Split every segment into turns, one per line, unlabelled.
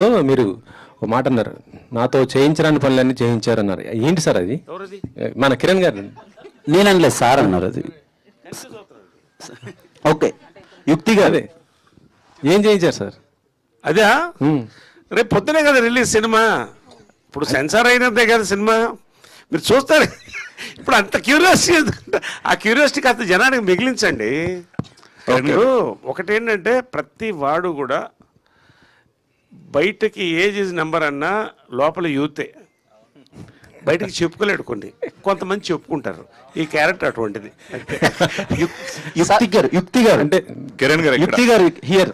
మీరు ఓ మాట అన్నారు, నాతో చేయించరాని పనులన్నీ చేయించారన్నారు. ఏంటి సార్ అది? మన కిరణ్ గారు.
నేననలేదు సార్ అన్నారు. అది ఓకే, యుక్తి గారు
ఏం చేయించారు సార్?
అదే రేపు పొద్దునే కదా రిలీజ్ సినిమా. ఇప్పుడు సెన్సార్ అయినదే కదా సినిమా, మీరు చూస్తారు. ఇప్పుడు అంత క్యూరియాసిటీ, ఆ క్యూరియాసిటీ కాస్త జనానికి మిగిలించండి. ఇప్పుడు ఒకటేంటంటే ప్రతి వాడు కూడా బయటకి ఏజ్ ఇస్ నెంబర్ అన్నా లోపల యూతే, బయటకి చెప్పుకోలేడు. కొంతమంది చెప్పుకుంటారు. ఈ క్యారెక్టర్ అటువంటిది.
యుక్తి గారు
అంటే
కిరణ్ గారు
యుక్తి గారు హియర్.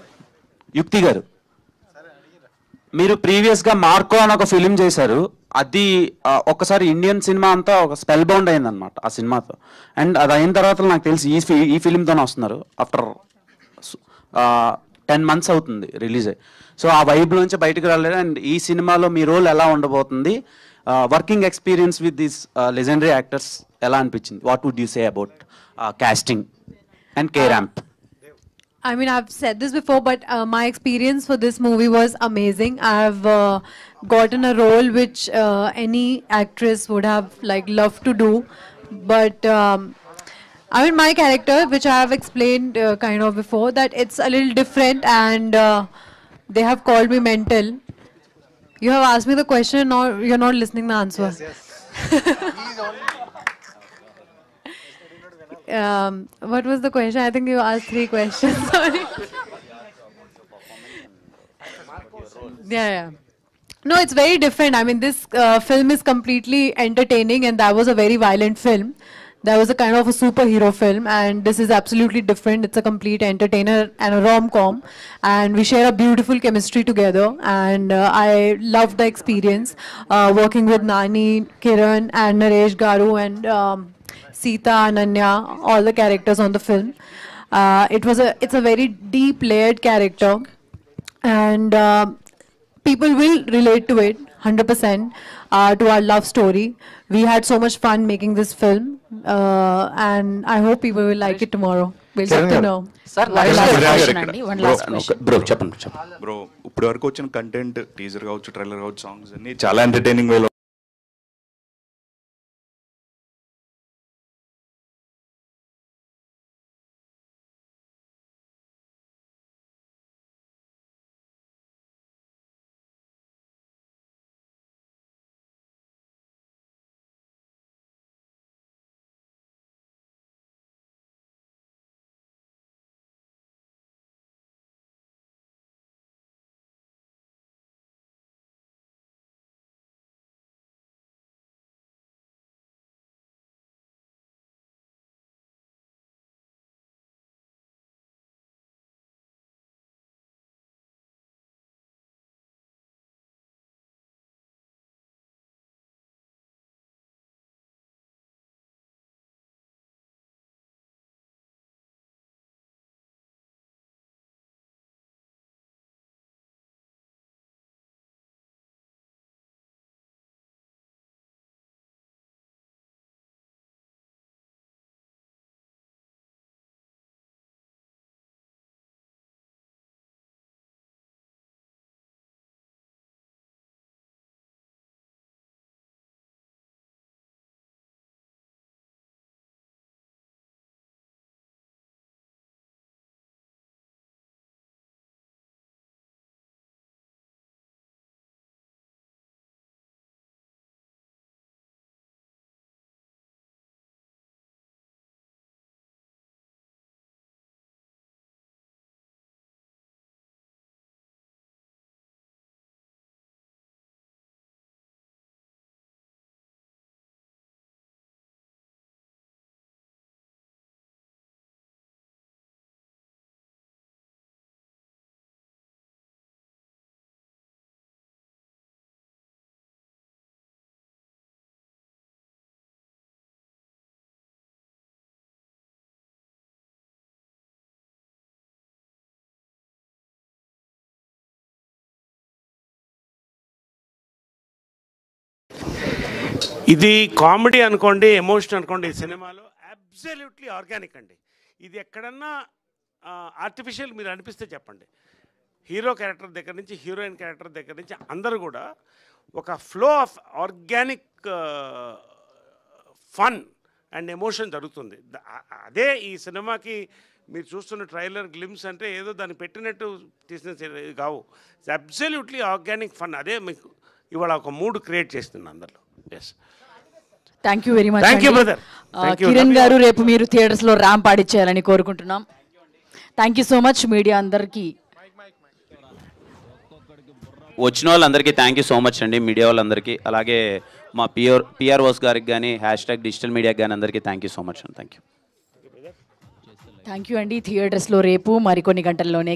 యుక్తి గారు, మీరు ప్రీవియస్గా మార్కో అని ఒక ఫిలిం చేశారు. అది ఒకసారి ఇండియన్ సినిమా అంతా ఒక స్పెల్ బౌండ్ అయిందనమాట ఆ సినిమాతో. అండ్ అది అయిన తర్వాత నాకు తెలిసి ఈ ఫిలింతోనే వస్తున్నారు. ఆఫ్టర్ 10 months అవుతుంది రిలీజ్ అయ్యి. సో ఆ వైబ్ నుంచి బయటకు రాలేదు. అండ్ ఈ సినిమాలో మీ రోల్ ఎలా ఉండబోతుంది? Working experience with these legendary actors ఎలా అనిపించింది? What would you say about casting and K-Ramp?
I mean, I've said this before, but my experience for this movie was amazing. I've gotten a role which any actress would have loved to do, but I mean, my character, which I have explained kind of before, that it's a little different, and they have called me mental. You have asked me the question, or you're not listening the answer. Yes. What was the question? I think you asked 3 questions. Sorry. Yeah. No, it's very different. I mean, this film is completely entertaining, and that was a very violent film. That was a kind of a superhero film, and this is absolutely different. It's a complete entertainer and a rom-com, and we share a beautiful chemistry together, and I loved the experience working with Nani, Kiran, and Naresh Garu, and Sita, Ananya, all the characters on the film. It's a very deep layered character, and people will relate to it 100% to our love story. We had so much fun making this film, and I hope people will like it tomorrow. We'll get to know.
Sir,
One last question.
Bro, చెప్పండి.
Bro, ఇప్పటి వరకు వచ్చిన content, teaser కావచ్చు, trailer కావచ్చు, songs అన్ని చాలా entertaining వేలో
ఇది కామెడీ అనుకోండి, ఎమోషన్ అనుకోండి, ఈ సినిమాలో అబ్సల్యూట్లీ ఆర్గానిక్ అండి. ఇది ఎక్కడన్నా ఆర్టిఫిషియల్ మీరు అనిపిస్తే చెప్పండి. హీరో క్యారెక్టర్ దగ్గర నుంచి హీరోయిన్ క్యారెక్టర్ దగ్గర నుంచి అందరూ కూడా ఒక flow of organic fun and emotion జరుగుతుంది. అదే ఈ సినిమాకి మీరు చూస్తున్న ట్రైలర్ గ్లిమ్స్ అంటే ఏదో దాన్ని పెట్టినట్టు తీసిన కావు. It's absolutely organic fun. అదే మీకు ఇవాళ ఒక మూడ్ క్రియేట్ చేస్తుంది అందరిలో. Yes,
thank you very much.
Thank you brother.
Kiran గారు, రేపు మీరు థియేటర్స్ లో ర్యాంప్ ఆడిచ్చేయాలని కోరుకుంటున్నాం. Thank you so much media అందరికీ.
వచ్చిన వాళ్ళందరికీ థ్యాంక్ యూ సో మచ్ అండి, మీడియా వాళ్ళందరికీ, అలాగే మా పిఆర్ఓస్ గారికి కానీ #డిజిటల్ మీడియాకి కానీ అందరికీ థ్యాంక్ యూ సో మచ్ అండి. థ్యాంక్ యూ
అండి. థియేటర్స్ లో రేపు మరికొన్ని గంటల్లోనే